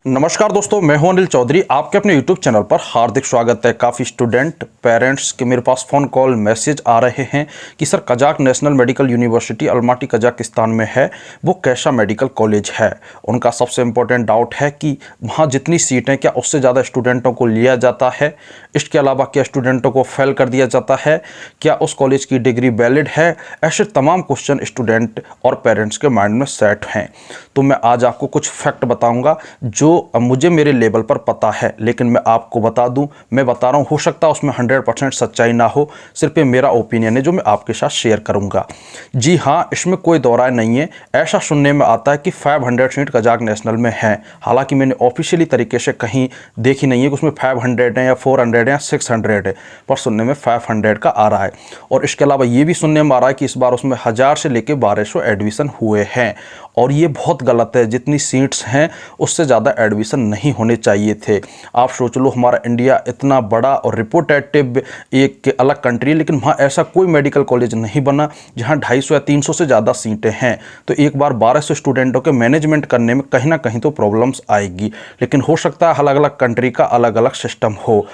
नमस्कार दोस्तों, मैं हूं अनिल चौधरी। आपके अपने YouTube चैनल पर हार्दिक स्वागत है। काफ़ी स्टूडेंट पेरेंट्स के मेरे पास फ़ोन कॉल मैसेज आ रहे हैं कि sir Kazakh national medical university Almaty Kazakhstan में है, वो कैसा मेडिकल कॉलेज है। उनका सबसे इम्पोर्टेंट डाउट है कि वहाँ जितनी सीटें क्या उससे ज़्यादा स्टूडेंटों को लिया जाता है, इसके अलावा क्या स्टूडेंटों को फेल कर दिया जाता है, क्या उस कॉलेज की डिग्री वैलिड है। ऐसे तमाम क्वेश्चन स्टूडेंट और पेरेंट्स के माइंड में सेट हैं। तो मैं आज आपको कुछ फैक्ट बताऊँगा जो मुझे मेरे लेवल पर पता है, लेकिन मैं आपको बता दूं, मैं बता रहा हूं, हो सकता है उसमें 100% सच्चाई ना हो, सिर्फ ये मेरा ओपिनियन है जो मैं आपके साथ शेयर करूंगा। जी हाँ, इसमें कोई दो राय नहीं है। ऐसा सुनने में आता है कि 500 सीट कजाक नेशनल में है, हालांकि मैंने ऑफिशियली तरीके से कहीं देखी नहीं है कि उसमें 500 है या 400 है या 600 है, पर सुनने में 500 का आ रहा है। और इसके अलावा ये भी सुनने में आ रहा है कि इस बार उसमें 1000 से लेकर 1200 एडमिशन हुए हैं, और ये बहुत गलत है। जितनी सीट्स हैं उससे ज़्यादा एडमिशन नहीं होने चाहिए थे। आप सोच लो, हमारा इंडिया इतना बड़ा और रिपोर्टेटिव एक अलग कंट्री है, लेकिन वहाँ ऐसा कोई मेडिकल कॉलेज नहीं बना जहाँ 250 या 300 से ज़्यादा सीटें हैं। तो एक बार 1200 स्टूडेंटों के मैनेजमेंट करने में कहीं ना कहीं तो प्रॉब्लम्स आएगी, लेकिन हो सकता है अलग अलग कंट्री का अलग अलग सिस्टम हो।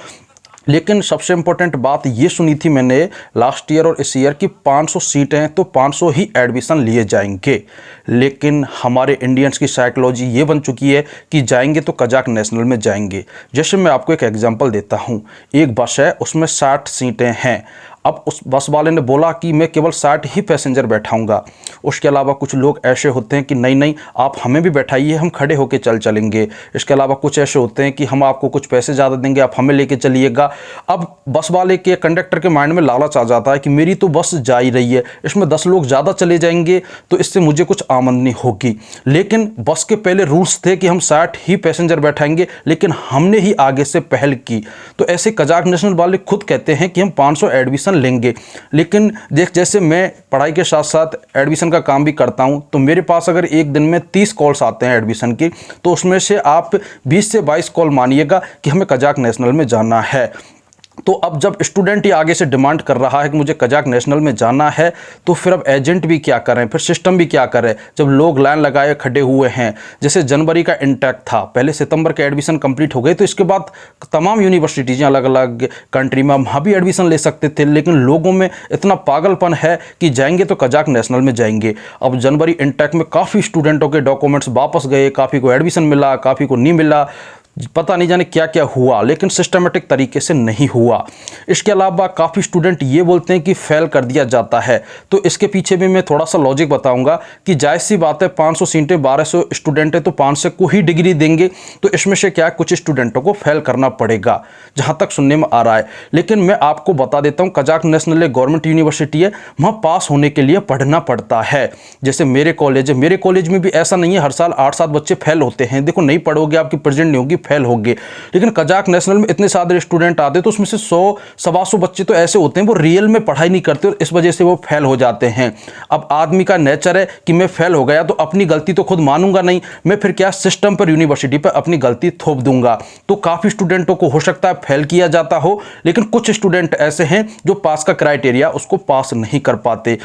लेकिन सबसे इम्पोर्टेंट बात ये सुनी थी मैंने लास्ट ईयर और इस ईयर की 500 सीटें हैं तो 500 ही एडमिशन लिए जाएंगे। लेकिन हमारे इंडियंस की साइकोलॉजी ये बन चुकी है कि जाएंगे तो कजाक नेशनल में जाएंगे। जैसे मैं आपको एक एग्जांपल देता हूँ, एक बस है उसमें 60 सीटें हैं। अब उस बस वाले ने बोला कि मैं केवल 60 ही पैसेंजर बैठाऊंगा। उसके अलावा कुछ लोग ऐसे होते हैं कि नहीं नहीं, आप हमें भी बैठाइए, हम खड़े होकर चलेंगे। इसके अलावा कुछ ऐसे होते हैं कि हम आपको कुछ पैसे ज़्यादा देंगे, आप हमें लेके चलिएगा। अब बस वाले के कंडक्टर के माइंड में लालच आ जाता है कि मेरी तो बस जा ही रही है, इसमें 10 लोग ज़्यादा चले जाएंगे तो इससे मुझे कुछ आमदनी होगी। लेकिन बस के पहले रूल्स थे कि हम 60 ही पैसेंजर बैठाएंगे, लेकिन हमने ही आगे से पहल की। तो ऐसे कजाक नेशनल वाले खुद कहते हैं कि हम 500 एडमिशन लेंगे। लेकिन जैसे मैं पढ़ाई के साथ साथ एडमिशन का काम भी करता हूं, तो मेरे पास अगर एक दिन में 30 कॉल्स आते हैं एडमिशन की, तो उसमें से आप 20 से 22 कॉल मानिएगा कि हमें कजाक नेशनल में जाना है। तो अब जब स्टूडेंट ही आगे से डिमांड कर रहा है कि मुझे कजाक नेशनल में जाना है, तो फिर अब एजेंट भी क्या करें, फिर सिस्टम भी क्या करे, जब लोग लाइन लगाए खड़े हुए हैं। जैसे जनवरी का इंटेक था, पहले सितंबर के एडमिशन कंप्लीट हो गए, तो इसके बाद तमाम यूनिवर्सिटीज़ अलग अलग कंट्री में वहाँ भी एडमिशन ले सकते थे, लेकिन लोगों में इतना पागलपन है कि जाएंगे तो कजाक नेशनल में जाएंगे। अब जनवरी इंटेक में काफ़ी स्टूडेंटों के डॉक्यूमेंट्स वापस गए, काफ़ी को एडमिशन मिला, काफ़ी को नहीं मिला, पता नहीं जाने क्या क्या हुआ, लेकिन सिस्टमेटिक तरीके से नहीं हुआ। इसके अलावा काफ़ी स्टूडेंट ये बोलते हैं कि फेल कर दिया जाता है। तो इसके पीछे भी मैं थोड़ा सा लॉजिक बताऊंगा कि जायज़ सी बात है, 500 सीटें 1200 स्टूडेंट है तो 500 को ही डिग्री देंगे, तो इसमें से क्या कुछ स्टूडेंटों को फेल करना पड़ेगा, जहाँ तक सुनने में आ रहा है। लेकिन मैं आपको बता देता हूँ, कजाक नेशनल एक गवर्नमेंट यूनिवर्सिटी है, वहाँ पास होने के लिए पढ़ना पड़ता है। जैसे मेरे कॉलेज है, मेरे कॉलेज में भी ऐसा नहीं है हर साल 8-7 बच्चे फेल होते हैं। देखो, नहीं पढ़ोगे आपकी प्रेजेंट नहीं होगी, फेल होंगे। लेकिन कजाक नेशनल में इतने सारे स्टूडेंट आते तो उसमें से 100-125 बच्चे तो ऐसे होते हैं वो रियल में पढ़ाई नहीं करते और इस वजह से वो फेल हो जाते हैं। अब आदमी का नेचर है कि मैं फेल हो गया तो अपनी गलती तो खुद मानूंगा नहीं, मैं फिर क्या सिस्टम पर, यूनिवर्सिटी पर अपनी गलती थोप दूंगा। तो काफी स्टूडेंटों को हो सकता है फेल किया जाता हो, लेकिन कुछ स्टूडेंट ऐसे हैं जो पास का क्राइटेरिया उसको पास नहीं कर पाते।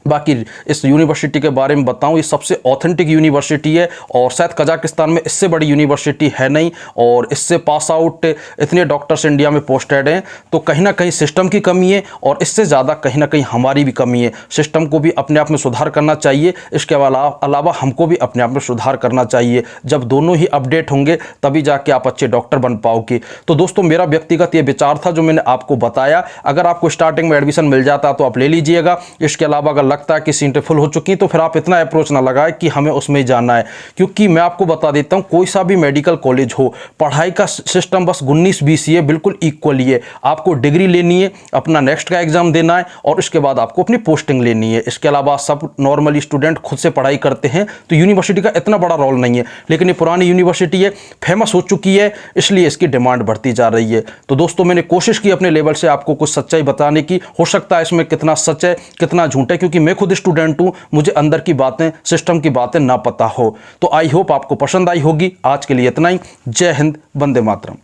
बाकी इस यूनिवर्सिटी के बारे में बताऊं, ये सबसे ऑथेंटिक यूनिवर्सिटी है और शायद कजाकिस्तान में इससे बड़ी यूनिवर्सिटी है नहीं, और इससे पास आउट इतने डॉक्टर्स इंडिया में पोस्टेड हैं। तो कहीं ना कहीं सिस्टम की कमी है, और इससे ज़्यादा कहीं ना कहीं हमारी भी कमी है। सिस्टम को भी अपने आप में सुधार करना चाहिए, इसके अलावा हमको भी अपने आप में सुधार करना चाहिए। जब दोनों ही अपडेट होंगे तभी जाके आप अच्छे डॉक्टर बन पाओगे। तो दोस्तों, मेरा व्यक्तिगत ये विचार था जो मैंने आपको बताया। अगर आपको स्टार्टिंग में एडमिशन मिल जाता तो आप ले लीजिएगा। इसके अलावा अगर लगता है कि सीटें फुल हो चुकी तो फिर आप इतना अप्रोच ना लगाए कि हमें उसमें ही जाना है। क्योंकि मैं आपको बता देता हूं, कोई सा भी मेडिकल कॉलेज हो, पढ़ाई का सिस्टम बस 19-20 ही है, बिल्कुल इक्वली है। आपको डिग्री लेनी है, अपना नेक्स्ट का एग्जाम देना है, और उसके बाद आपको अपनी पोस्टिंग लेनी है। इसके अलावा सब नॉर्मली स्टूडेंट खुद से पढ़ाई करते हैं, तो यूनिवर्सिटी का इतना बड़ा रोल नहीं है। लेकिन ये पुरानी यूनिवर्सिटी है, फेमस हो चुकी है, इसलिए इसकी डिमांड बढ़ती जा रही है। तो दोस्तों, मैंने कोशिश की अपने लेवल से आपको कुछ सच्चाई बताने की। हो सकता है इसमें कितना सच है कितना झूठ है, क्योंकि मैं खुद स्टूडेंट हूं, मुझे अंदर की बातें, सिस्टम की बातें ना पता हो। तो आई होप आपको पसंद आई होगी। आज के लिए इतना ही। जय हिंद, वंदे मातरम।